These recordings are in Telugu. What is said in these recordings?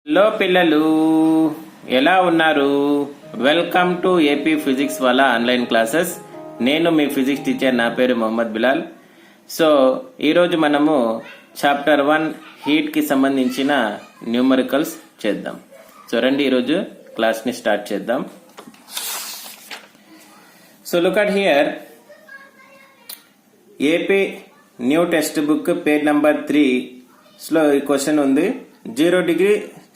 హలో పిల్లలు, ఎలా ఉన్నారు? వెల్కమ్ టు ఏపీ ఫిజిక్స్ వాళ్ళ ఆన్లైన్ క్లాసెస్. నేను మీ ఫిజిక్స్ టీచర్, నా పేరు మొహమ్మద్ బిలాల్. సో ఈరోజు మనము చాప్టర్ 1 హీట్ కి సంబంధించిన న్యూమరికల్స్ చేద్దాం. సో రండి ఈరోజు క్లాస్ ని స్టార్ట్ చేద్దాం. So look at here, AP new text book page number 3 లో ఈ క్వశ్చన్ ఉంది. 0 డిగ్రీ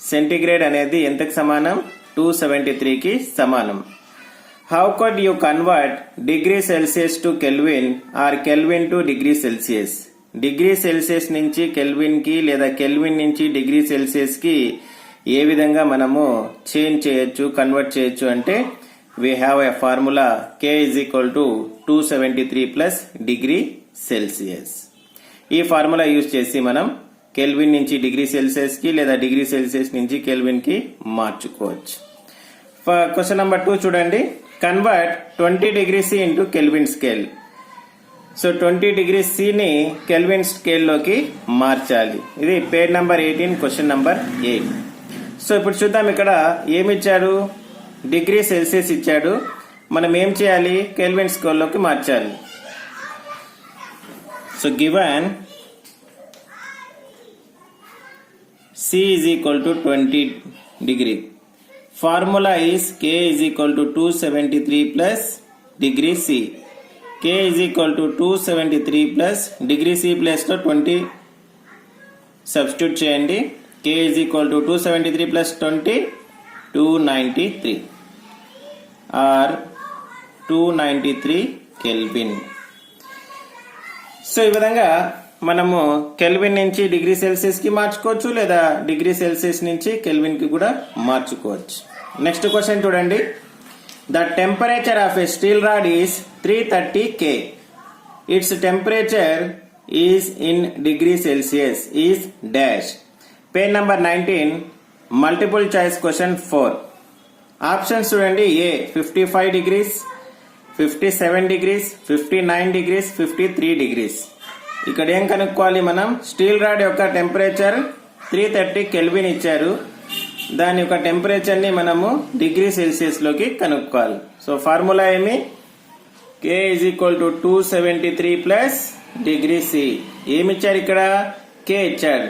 సెంటిగ్రేడ్ అనేది ఎంతకు సమానం? 273 కి సమానం. How could you convert degree Celsius to Kelvin or Kelvin to degree Celsius? Degree Celsius నుంచి కెల్విన్ కి లేదా కెల్విన్ నుంచి డిగ్రీ సెల్సియస్ కి ఏ విధంగా మనము చేంజ్ చేయొచ్చు, కన్వర్ట్ చేయొచ్చు అంటే we have a formula k is equal to 273 plus degree Celsius. ఈ ఫార్ములా యూజ్ చేసి మనం కెల్విన్ నుంచి డిగ్రీ సెల్సియస్ కి లేదా డిగ్రీ సెల్సియస్ నుంచి కెల్విన్ కి మార్చుకోవచ్చు. క్వశ్చన్ నెంబర్ 2 చూడండి. Convert 20 degree C into Kelvin scale. So 20 degree C ని కెల్విన్ స్కేల్ లోకి మార్చాలి. ఇది page number 18, question number 8. So ఇప్పుడు చూద్దాం, ఇక్కడ ఏమి ఇచ్చాడు? డిగ్రీ సెల్సియస్ ఇచ్చాడు. మనం ఏం చేయాలి? కెల్విన్ స్కేల్ లోకి మార్చాలి. So given C is equal to 20 degree. Formula is K is equal to 273 plus degree C. K is equal to 273 plus degree C plus to 20 substitute చేయండి. K is equal to 273 plus 20 293 or 293 Kelvin. So ఈ విధంగా మనము కెల్విన్ నుంచి డిగ్రీ సెల్సియస్ కి మార్చుకోవచ్చు, లేదా డిగ్రీ సెల్సియస్ నుంచి కెల్విన్ కి కూడా మార్చుకోవచ్చు. నెక్స్ట్ క్వశ్చన్ చూడండి. The temperature of a steel rod is 330 K. It's temperature is in degree Celsius is dash. Page number 19, multiple choice question 4. Options చూడండి. ఏ 55 డిగ్రీస్, 57 డిగ్రీస్, 59 డిగ్రీస్, 53 డిగ్రీస్. ఇక్కడ ఏం కనుక్కోవాలి మనం? స్టీల్ రాడ్ యొక్క టెంపరేచర్ 330 కెల్విన్ ఇచ్చారు. దాని యొక్క టెంపరేచర్ ని మనము డిగ్రీ సెల్సియస్ లోకి కనుక్కోవాలి. సో ఫార్ములా ఏమి? K is equal to 273 plus degree C. ఏమి ఇచ్చారు ఇక్కడ? K ఇచ్చాడు.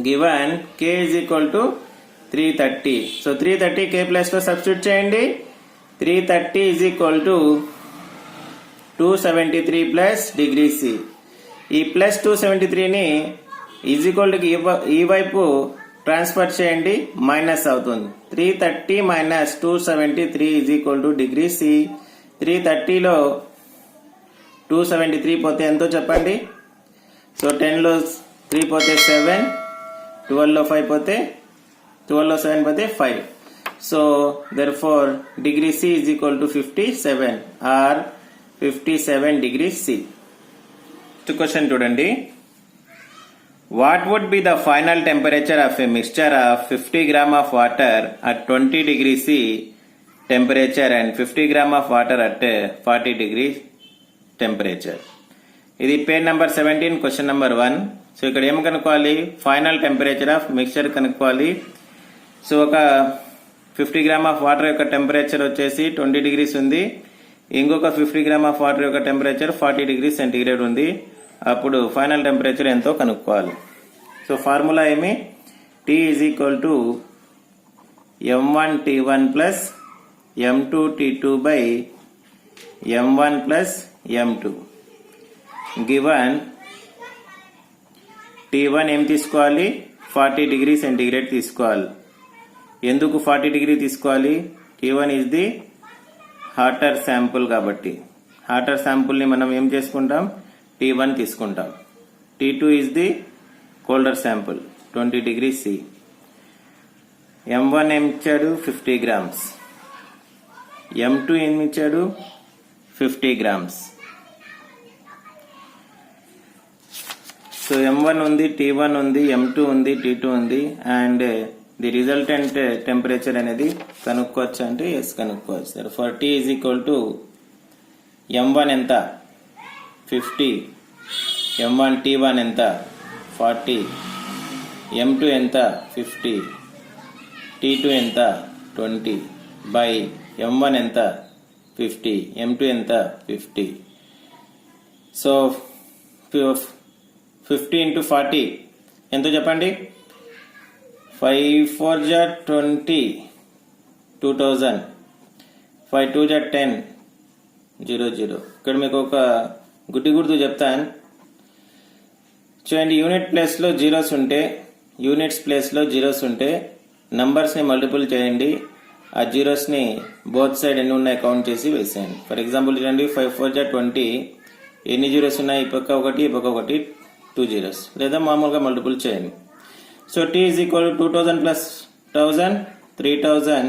Given K is equal to 330. So 330 K plus లో సబ్స్టిట్యూట్ చేయండి. 330 is equal to 273 plus degree C. ఈ ప్లస్ 273 ని ఈజ్ ఈక్వల్ టు ఈ వైపు ట్రాన్స్ఫర్ చేయండి, మైనస్ అవుతుంది. 330 minus 273 is equal to degree C. 330 లో 273 పోతే ఎంతో చెప్పండి? సో 10 లో 3 పోతే 7, 12 లో 5 పోతే 12 లో 7 పోతే 5. So therefore degree C is equal to 57 or 57 degrees C. Question చూడండి. What would be the final temperature of a mixture of 50 gram of water at 20 degree C temperature and 50 gram of water at 40 degree temperature? ఇది page number 17, question number 1. So ఇక్కడ ఏం కనుక్కోవాలి? ఫైనల్ టెంపరేచర్ ఆఫ్ మిక్స్చర్ కనుక్కోవాలి. సో ఒక 50 గ్రామ్ ఆఫ్ వాటర్ యొక్క టెంపరేచర్ వచ్చేసి 20 డిగ్రీస్ ఉంది. ఇంకొక 50 గ్రామ్ ఆఫ్ వాటర్ యొక్క టెంపరేచర్ 40 డిగ్రీ సెంటిగ్రేడ్ ఉంది. అప్పుడు ఫైనల్ టెంపరేచర్ ఎంతో కనుక్కోవాలి. సో ఫార్ములా ఏమి? T is equal to M1 T1 plus M2 T2 by M1 plus M2. Given T1 ఏం తీసుకోవాలి? 40 డిగ్రీ సెంటిగ్రేడ్ తీసుకోవాలి. ఎందుకు 40 డిగ్రీ తీసుకోవాలి? T1 is the hotter sample కాబట్టి హాటర్ శాంపుల్ ని మనం ఏం చేసుకుంటాం? T1 తీసుకుంటాం. T2 is the colder sample 20 degree C. M1 ఏం ఇచ్చాడు? 50 గ్రామ్స్. M2 ఏం ఇచ్చాడు? 50 గ్రామ్స్. సో M1 ఉంది, T1 ఉంది, M2 ఉంది, T2 ఉంది, అండ్ ది రిజల్టెంట్ టెంపరేచర్ అనేది కనుక్కోవచ్చు అంటే ఎస్ కనుక్కోవచ్చు. therefore T is equal to M1 ఎంత? 50. M1 T1 ఎంత? 40. m2 ఎంత 50 t2 ఎంత 20 బై m1 ఎంత 50 m2 ఎంత 50. సో 50 into 40 ఎంతో చెప్పండి. 5 4 జా 20 2000 5 2 జా 10 00. ఇక్కడ మీకు ఒక గుడ్డి గుర్తు చెప్తాను చూడండి. యూనిట్ ప్లేస్లో జీరోస్ ఉంటే, యూనిట్స్ ప్లేస్లో జీరోస్ ఉంటే నంబర్స్ని మల్టిపుల్ చేయండి. ఆ జీరోస్ని బోత్ సైడ్ ఎన్ని ఉన్నాయి కౌంట్ చేసి వేసేయండి. ఫర్ ఎగ్జాంపుల్ చూడండి 5 4 జా 20 ఎన్ని జీరోస్ ఉన్నాయి? ఈ పక్క ఒకటి, ఈ పక్క ఒకటి, 2 జీరోస్. లేదా మామూలుగా మల్టిపుల్ చేయండి. So t is equal to 2000 plus 1000 3000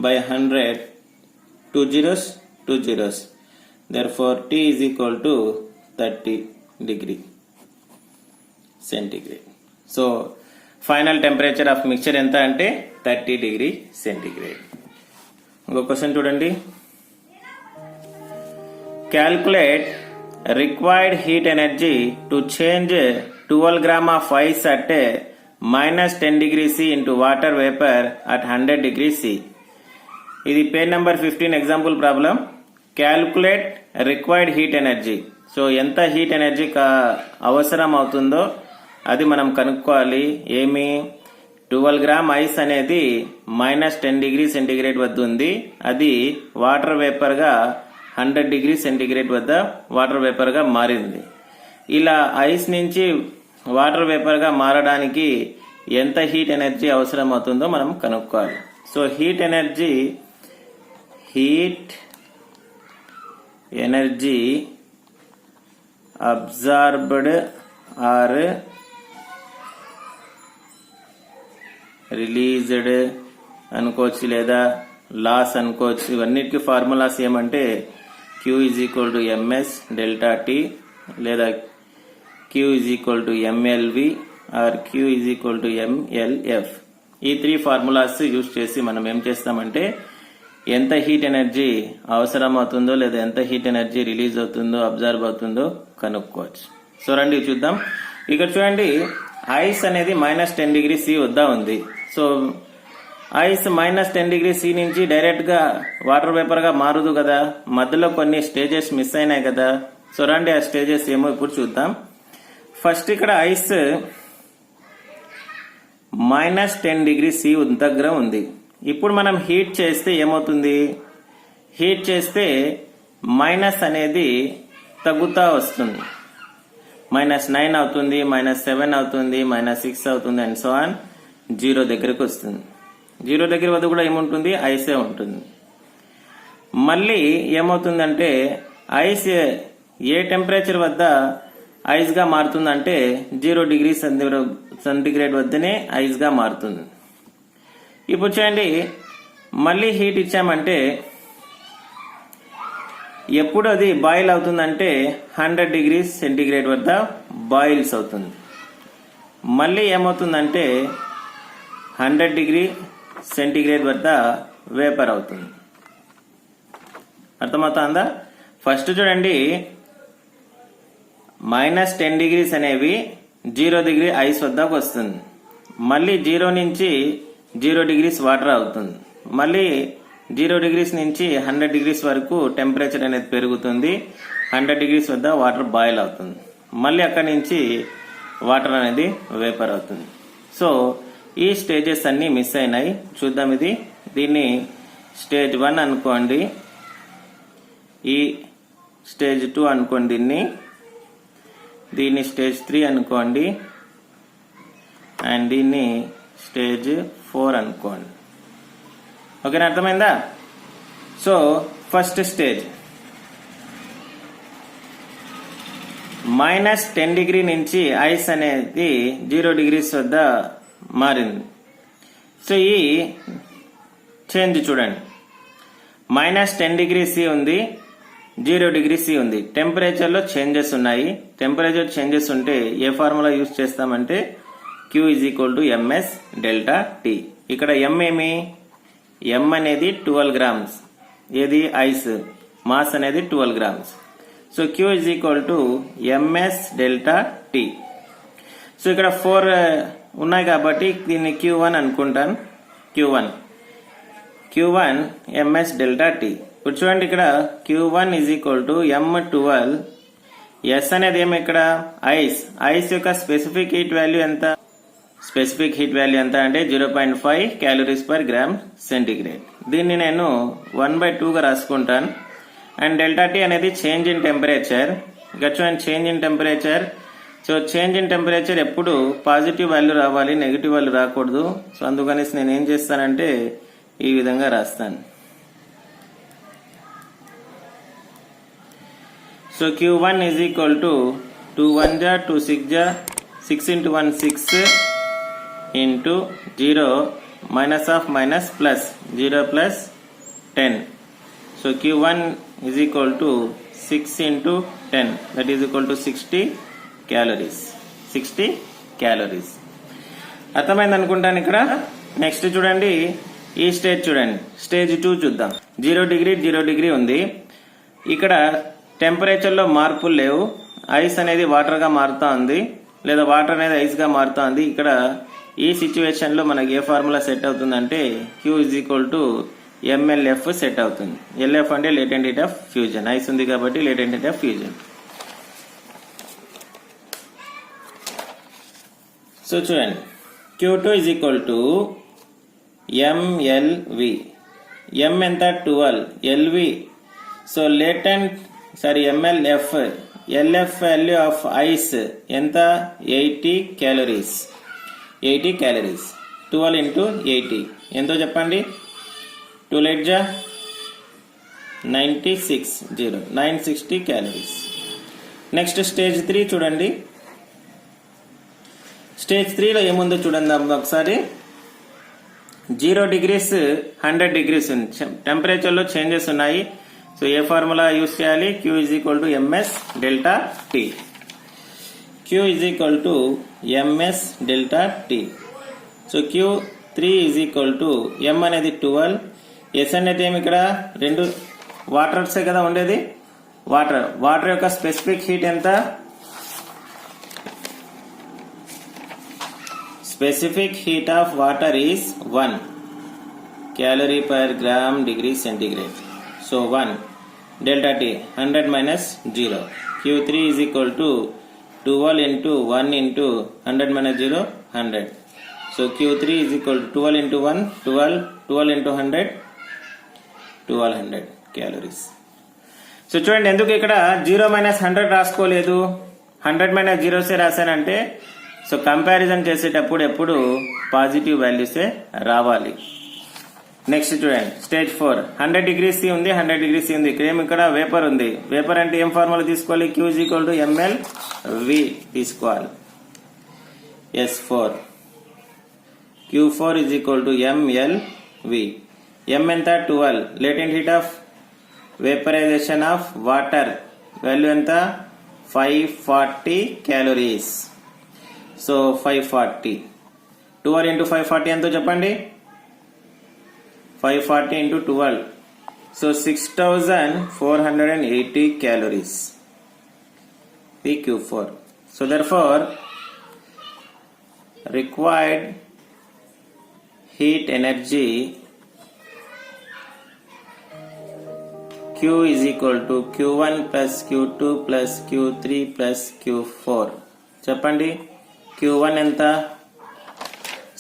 by 100 2 zeros 2 zeros. Therefore t is equal to 30 degree centigrade. So final temperature of mixture ఎంత అంటే 30 degree centigrade. ఇంకో క్వశ్చన్ చూడండి. Calculate required heat energy to change 12 gram of ice at minus 10 degrees C into water vapor at 100 degrees C. ఇది page number 15 example problem. Calculate required heat energy. So ఎంత హీట్ ఎనర్జీ అవసరం అవుతుందో అది మనం కనుక్కోవాలి. ఏమి 12 గ్రామ్ ఐస్ అనేది -10 డిగ్రీ సెంటీగ్రేడ్ వద్ద ఉంది. అది వాటర్ వేపర్గా 100 డిగ్రీ సెంటీగ్రేడ్ వద్ద వాటర్ వేపర్గా మారింది. ఇలా ఐస్ నుంచి వాటర్ వేపర్గా మారడానికి ఎంత హీట్ ఎనర్జీ అవసరం అవుతుందో మనం కనుక్కోవాలి. So heat energy absorbed or released అనుకోవచ్చు, లేదా లాస్ అనుకోవచ్చు. ఇవన్నిటికీ ఫార్ములాస్ ఏమంటే Q is equal to ms delta t, లేదా Q is equal to mlv or Q is equal to mlf. ఈ 3 ఫార్ములాస్ యూజ్ చేసి మనం ఏం చేస్తామంటే ఎంత హీట్ ఎనర్జీ అవసరం అవుతుందో, లేదా ఎంత హీట్ ఎనర్జీ రిలీజ్ అవుతుందో, అబ్జర్వ్ అవుతుందో కనుక్కోవచ్చు. సో రండి చూద్దాం. ఇక్కడ చూడండి ఐస్ అనేది -10 డిగ్రీ C వద్ద ఉంది. సో ఐస్ -10 డిగ్రీ C నుంచి డైరెక్ట్ గా వాటర్ వేపర్ గా మారదు కదా, మధ్యలో కొన్ని స్టేజెస్ మిస్ అయినాయి కదా. సో రండి ఆ స్టేజెస్ ఏమో ఇప్పుడు చూద్దాం. ఫస్ట్ ఇక్కడ ఐస్ -10 డిగ్రీ C దగ్గర ఉంది. ఇప్పుడు మనం హీట్ చేస్తే ఏమవుతుంది? హీట్ చేస్తే మైనస్ అనేది తగ్గుతా వస్తుంది. -9 అవుతుంది, -7 అవుతుంది, -6 అవుతుంది అండ్ సో ఆన్ 0 దగ్గరకు వస్తుంది. 0 దగ్గర వద్ద కూడా ఏముంటుంది? ఐసే ఉంటుంది. మళ్ళీ ఏమవుతుందంటే ఐస్ ఏ టెంపరేచర్ వద్ద ఐస్ గా మారుతుందంటే 0 డిగ్రీ సెంటీగ్రేడ్ వద్దనే ఐస్ గా మారుతుంది. ఇప్పుడు చూడండి మళ్ళీ హీట్ ఇచ్చామంటే ఎప్పుడు అది బాయిల్ అవుతుందంటే 100 డిగ్రీ సెంటీగ్రేడ్ వద్ద బాయిల్స్ అవుతుంది. మళ్ళీ ఏమవుతుందంటే 100 డిగ్రీ సెంటీగ్రేడ్ వద్ద వేపర్ అవుతుంది. అర్థమవుతుందా? ఫస్ట్ చూడండి -10 డిగ్రీస్ అనేవి 0 డిగ్రీ ఐస్ వద్దకు వస్తుంది. మళ్ళీ 0 నుంచి 0 డిగ్రీస్ వాటర్ అవుతుంది. మళ్ళీ 0 డిగ్రీస్ నుంచి 100 డిగ్రీస్ వరకు టెంపరేచర్ అనేది పెరుగుతుంది. 100 డిగ్రీస్ వద్ద వాటర్ బాయిల్ అవుతుంది. మళ్ళీ అక్కడి నుంచి వాటర్ అనేది వేపర్ అవుతుంది. సో ఈ స్టేజెస్ అన్ని మిస్ అయినాయి. చూద్దాం ఇది. దీన్ని స్టేజ్ 1 అనుకోండి, ఈ స్టేజ్ 2 అనుకోండి, దీన్ని స్టేజ్ 3 అనుకోండి, అండ్ దీన్ని స్టేజ్ 4 అనుకోండి. ఓకేనా? అర్థమైందా? సో ఫస్ట్ స్టేజ్ -10 డిగ్రీ నుంచి ఐస్ అనేది 0 డిగ్రీస్ వద్ద మారింది. సో ఈ చేంజ్ చూడండి, -10 డిగ్రీ C ఉంది, 0 డిగ్రీ C ఉంది. టెంపరేచర్ లో చేంజెస్ ఉన్నాయి. టెంపరేచర్ చేంజెస్ ఉంటే ఏ ఫార్ములా యూజ్ చేస్తామంటే Q is equal to ms delta t. ఇక్కడ m ఏమి? m అనేది 12 గ్రామ్స్. ఏది? ఐస్. మాస్ అనేది 12 grams. So Q is equal to ms delta t. So ఇక్కడ 4 ఉన్నాయి కాబట్టి దీన్ని Q1 అనుకుంటాను. Q1 ms delta T. ఇప్పుడు చూడండి ఇక్కడ Q1 M12. S అనేది ఏమి ఇక్కడ ఐస్ యొక్క స్పెసిఫిక్ హీట్ వాల్యూ ఎంత? స్పెసిఫిక్ హీట్ వాల్యూ ఎంత అంటే 0.5 క్యాలరీస్ పర్ గ్రామ్ సెంటిగ్రేడ్. దీన్ని నేను 1/2 గా రాసుకుంటాను. అండ్ డెల్టా T అనేది చేంజ్ ఇన్ టెంపరేచర్. ఇక్కడ చూడండి change in temperature. So change in temperature ఎప్పుడు పాజిటివ్ వాల్యూ రావాలి, నెగిటివ్ వాల్యూ రాకూడదు. సో అందుకనేసి నేను ఏం చేస్తానంటే ఈ విధంగా రాస్తాను. So Q1 2 1 ja 2 6 ja 6 into 1 6 into 0 minus of minus plus 0 plus 10. So Q1 6 into 10, that is equal to 60 calories. 60 calories. అర్థమైంది అనుకుంటాను. ఇక్కడ నెక్స్ట్ చూడండి, ఈ స్టేజ్ చూడండి, స్టేజ్ 2 చూద్దాం. 0 డిగ్రీ ఉంది. ఇక్కడ టెంపరేచర్ లో మార్పులు లేవు. ఐస్ అనేది వాటర్ గా మారుతా ఉంది, లేదా వాటర్ అనేది ఐస్ గా మారుతా ఉంది. ఇక్కడ ఈ సిచ్యువేషన్ లో మనకి ఏ ఫార్ములా సెట్ అవుతుందంటే Q MLF సెట్ అవుతుంది. LF అంటే latent heat of fusion. Ice ఉంది కాబట్టి latent heat of fusion. So చూడండి, Q2 MLV. M ఎంత? 12. LV, so MLF. LF value of ice ఎంత? 80 క్యాలరీస్. 80 క్యాలరీస్. 12 into 80 ఎంతో చెప్పండి? 2 8 ja 960 క్యాలరీస్. నెక్స్ట్ స్టేజ్ 3 చూడండి. స్టేజ్ 3 లో ఏముందో చూడండి ఒకసారి. 0 degrees 100 degrees ఉంది. టెంపరేచర్ లో చేంజెస్ ఉన్నాయి. సో ఏ ఫార్ములా యూజ్ చేయాలి? Q ms delta T. Q ms delta T. So Q3 M అనేది 12. S అనేది ఏమి? ఇక్కడ రెండు వాటర్సే కదా ఉండేది. వాటర్ యొక్క స్పెసిఫిక్ హీట్ ఎంత? Specific heat of water is 1 calorie per gram degree centigrade. So 1 delta T 100 minus 0. Q3 12 into 1 into 100 minus 0 100. So Q3 12 into 1 12 into 100 1200 calories. So చూడండి, ఎందుకు ఇక్కడ 0 minus 100 రాసుకోలేదు, 100 minus 0 సే రాశానంటే సో కంపారిజన్ చేసేటప్పుడు ఎప్పుడు పాజిటివ్ వాల్యూసే రావాలి. నెక్స్ట్ చూడండి, స్టేజ్ 4 100 degrees C ఉంది, 100 degrees C ఉంది. ఇక్కడ వేపర్ ఉంది. వేపర్ అంటే ఏం ఫార్ములా తీసుకోవాలి? Q MLV తీసుకోవాలి. S4 Q4 MLV. M ఎంత? 12. Latent heat of vaporisation of water value ఎంత? 540 క్యాలరీస్. సో 540 12 into 540 ఎంతో చెప్పండి? 540 into 12. So 6480 calories. The Q4. So therefore, required heat energy Q Q1 plus Q2 plus Q3 plus Q4. చెప్పండి, Q1 ఎంత?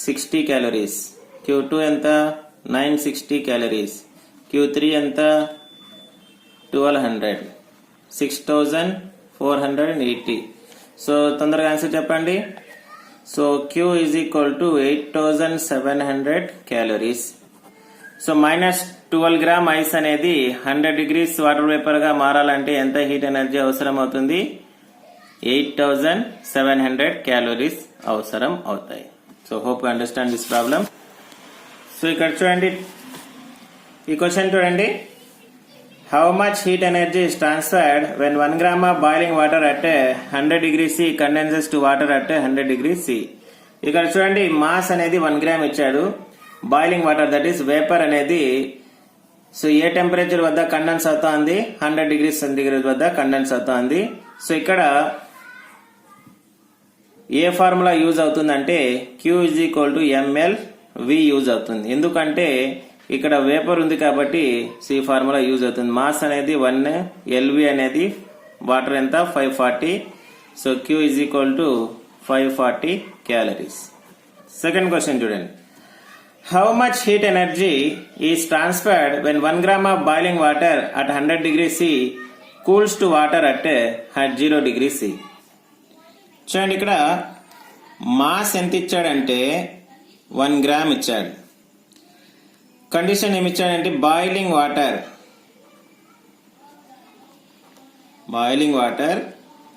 60 calories. Q2 ఎంత? 960 calories. Q3 ఎంత? 1200. 6480. సో తొందరగా ఆన్సర్ చెప్పండి. So Q 8700 calories. So -12 gram ice అనేది 100 degrees వాటర్ వేపర్ గా మారాలంటే ఎంత హీట్ ఎనర్జీ అవసరం అవుతుంది? 8700 calories అవసరం అవుతాయి. So hope you understand this problem. So ఇక్కడ చూడండి, ఈ క్వశ్చన్ చూడండి. How much heat energy is transferred when 1 gram of boiling water at 100 degrees C condenses to water at 100 degrees C. ఇక్కడ చూడండి, మాస్ అనేది 1 gram ఇచ్చాడు. Boiling water that is vapour అనేది సో ఏ టెంపరేచర్ వద్ద కండెన్స్ అవుతా ఉంది? 100 degrees centigrade వద్ద కండెన్స్ అవుతా ఉంది. సో ఇక్కడ ఏ ఫార్ములా యూజ్ అవుతుందంటే Q is equal to ml V use అవుతుంది. ఎందుకంటే ఇక్కడ వేపర్ ఉంది కాబట్టి సి ఫార్ములా యూజ్ అవుతుంది. మాస్ అనేది 1, LV అనేది వాటర్ ఎంత 540. So Q is equal to 540 calories. Second question చూడండి. How much heat energy is transferred when 1 gram of boiling water at 100 degrees C cools to water at 0 degrees C? చూడండి, ఇక్కడ మాస్ ఎంత ఇచ్చాడంటే 1 గ్రామ్ ఇచ్చాడు. కండిషన్ ఏమి ఇచ్చాడంటే బాయిలింగ్ వాటర్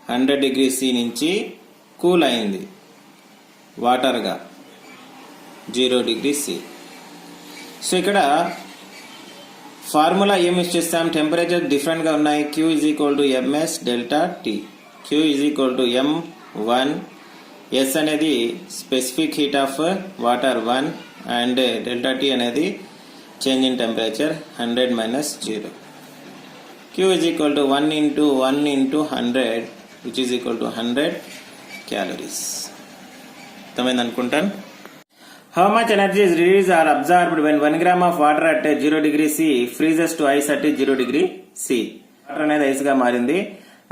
100 డిగ్రీ C నుంచి కూల్ అయింది వాటర్గా 0 డిగ్రీ C. సో ఇక్కడ ఫార్ములా ఏమి ఇచ్చేస్తాం, టెంపరేచర్ డిఫరెంట్గా ఉన్నాయి. Q is equal to ms delta T. Q is equal to M1. S అనేది specific heat of water 1 and delta T అనేది change in temperature 100 minus 0. Q is equal to 1 into 100 which is equal to 100 calories. అర్థమైంది అనుకుంటాను. How much energy is released or absorbed when 1 gram of water at 0 degree C freezes to ice at 0 degree C? Water అనేది ఐస్ గా మారింది,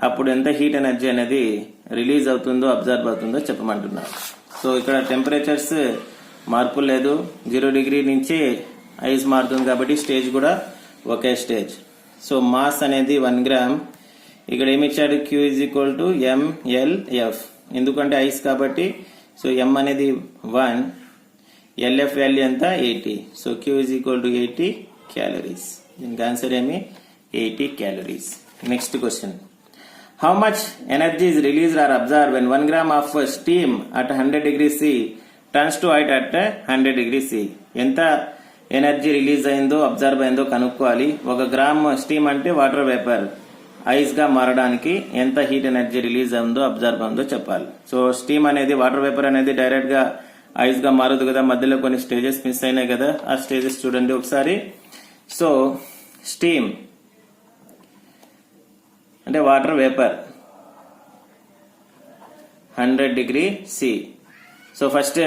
అప్పుడు ఎంత హీట్ ఎనర్జీ అనేది రిలీజ్ అవుతుందో అబ్జర్వ్ అవుతుందో చెప్పమంటున్నారు. సో ఇక్కడ టెంపరేచర్స్ మార్పు లేదు, 0 డిగ్రీ నుంచి ఐస్ మారుతుంది కాబట్టి స్టేజ్ కూడా ఒకే స్టేజ్. సో మాస్ అనేది 1 గ్రామ్. ఇక్కడ ఏమి ఇచ్చాడు, Q is equal to mLF. ఎందుకంటే ఐస్ కాబట్టి సో M అనేది 1, LF వాల్యూ ఎంత 80. So Q is equal to 80 calories. దీనికి ఆన్సర్ ఏమి 80 calories. Next question. How much energy is released or absorbed when 1 gram of steam at 100 degrees C turns to heat at 100 degrees C? ఎంత ఎనర్జీ రిలీజ్ అయిందో అబ్జర్వ్ అయిందో కనుక్కోవాలి. 1 గ్రామ్ స్టీమ్ అంటే వాటర్ వేపర్ ఐస్ గా మారడానికి ఎంత హీట్ ఎనర్జీ రిలీజ్ అయిందో అబ్జర్వ్ అయిందో చెప్పాలి. సో స్టీమ్ అనేది వాటర్ వేపర్ అనేది డైరెక్ట్ గా ఐస్ గా మారదు కదా, మధ్యలో కొన్ని స్టేజెస్ మిస్ అయినాయి కదా, ఆ స్టేజెస్ చూడండి ఒకసారి. సో స్టీమ్ అంటే water vapour 100 degree C. So first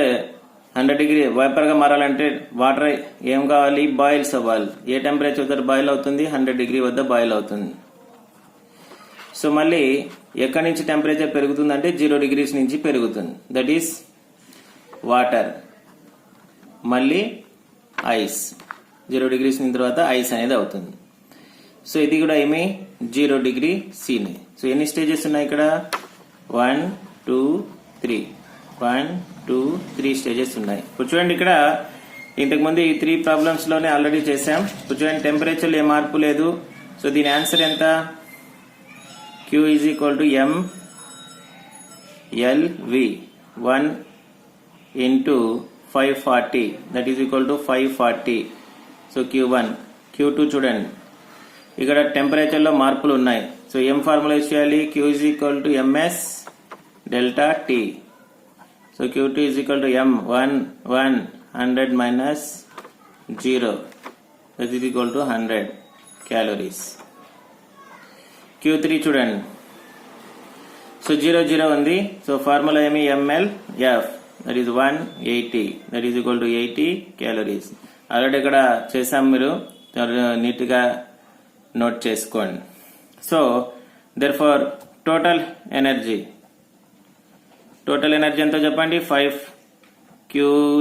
100 degree vapour గా మారాలంటే వాటర్ ఏం కావాలి, బాయిల్స్ అవ్వాలి. ఏ టెంపరేచర్ వద్ద బాయిల్ అవుతుంది, 100 డిగ్రీ వద్ద బాయిల్ అవుతుంది. సో మళ్ళీ ఎక్కడి నుంచి టెంపరేచర్ పెరుగుతుందంటే 0 డిగ్రీస్ నుంచి పెరుగుతుంది, దట్ ఈస్ వాటర్. మళ్ళీ ఐస్ 0 డిగ్రీస్ తర్వాత ఐస్ అనేది అవుతుంది. సో ఇది కూడా ఏమి 0 డిగ్రీ C. సో ఎన్ని స్టేజెస్ ఉన్నాయి ఇక్కడ, 1 2 3 1 2 3 స్టేజెస్ ఉన్నాయి. ఇప్పుడు చూడండి, ఇక్కడ ఇంతకుముందు ఈ 3 ప్రాబ్లమ్స్ లోనే ఆల్రెడీ చేసాం. ఇప్పుడు చూడండి, టెంపరేచర్ ఏ మార్పు లేదు. సో దీని ఆన్సర్ ఎంత, Q is equal to mLV 1 into 540, that is equal to 540. So Q1. Q2 చూడండి, ఇక్కడ టెంపరేచర్ లో మార్పులు ఉన్నాయి. సో ఏం ఫార్ములా యూజ్ చేయాలి, Q is equal to ms delta T. So Q2 is equal to M1 100 minus 0, that is equal to 100 calories. Q3 చూడండి, సో 0 0 ఉంది. సో ఫార్ములా ఏమి mLF, that is 180, that is equal to 80 calories. Already ఇక్కడ చేసాం, మీరు నీట్ గా నోట్ చేసుకోండి. So therefore total energy ఎంతో చెప్పండి, 5. Q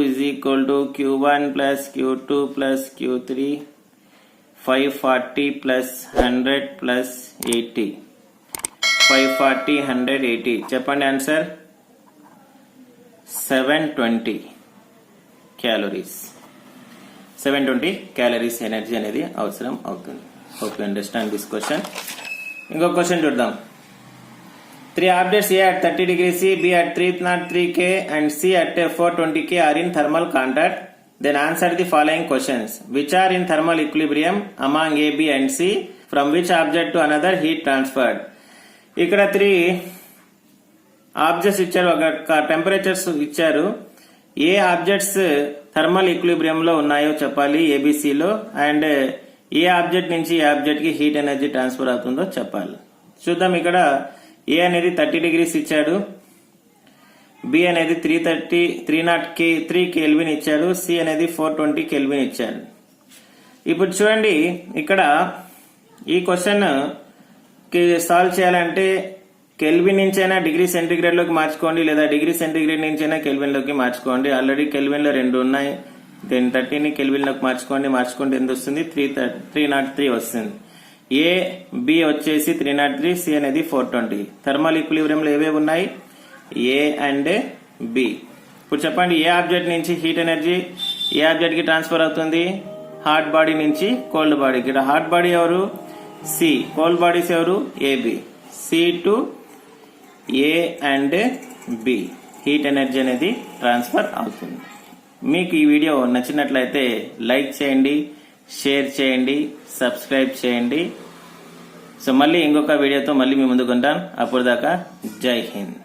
is equal to Q1 plus Q2 plus Q3 540 plus 100 plus 80. 540 100 80 చెప్పండి ఆన్సర్ 720 క్యాలరీస్. 720 క్యాలరీస్ ఎనర్జీ అనేది అవసరం అవుతుంది. Hope you understand this question. ఇంకో క్వశ్చన్ చూద్దాం. 3 objects A at 30 degrees C, B at 303 K and C at 420 K are in thermal contact. Then answer the following questions. Which are in thermal equilibrium among A, B and C? From which object to another heat transferred? ఇక్కడ 3 ఆబ్జెక్ట్స్ ఇచ్చారు, ఒక టెంపరేచర్స్ ఇచ్చారు. ఏ ఆబ్జెక్ట్స్ థర్మల్ ఈక్విలిబ్రియం లో ఉన్నాయో చెప్పాలి ఏబిసిలో, అండ్ ఏ ఆబ్జెక్ట్ నుంచి ఏ ఆబ్జెక్ట్ కి హీట్ ఎనర్జీ ట్రాన్స్ఫర్ అవుతుందో చెప్పాలి. చూద్దాం, ఇక్కడ ఏ అనేది 30 డిగ్రీస్ ఇచ్చాడు, బి అనేది 303 కెల్విన్ ఇచ్చాడు, సి అనేది 420 కెల్విన్ ఇచ్చాడు. ఇప్పుడు చూడండి, ఇక్కడ ఈ క్వశ్చన్ కి సాల్వ్ చేయాలంటే కెల్విన్ నుంచైనా డిగ్రీ సెంటిగ్రేడ్ లోకి మార్చుకోండి, లేదా డిగ్రీ సెంటిగ్రేడ్ నుంచైనా కెల్విన్ లోకి మార్చుకోండి. ఆల్రెడీ కెల్విన్ లో 2 ఉన్నాయి. దెన్ 30ని కెల్విన్ లోకి మార్చుకుంటే ఎంత వస్తుంది? 303 వస్తుంది. ఏ బి వచ్చేసి 303, సి అనేది 420. థర్మల్ ఈక్విలిబ్రియం లో ఏవేవి ఉన్నాయి? A and B. ఇప్పుడు చెప్పండి, ఏ ఆబ్జెక్ట్ నుంచి హీట్ ఎనర్జీ ఏ ఆబ్జెక్ట్ కి ట్రాన్స్ఫర్ అవుతుంది? హాట్ బాడీ నుంచి కోల్డ్ బాడీ. ఇక్కడ హాట్ బాడీ ఎవరు? సి. కోల్డ్ బాడీస్ ఎవరు? A B. C to A and B heat energy అనేది ట్రాన్స్ఫర్ అవుతుంది. మీకు ఈ వీడియో నచ్చినట్లయితే లైక్ చేయండి, షేర్ చేయండి, సబ్స్క్రైబ్ చేయండి. సో మళ్ళీ ఇంకొక వీడియోతో మళ్ళీ మీ ముందుకు ఉంటాను. అప్పుడు దాకా జై హింద్.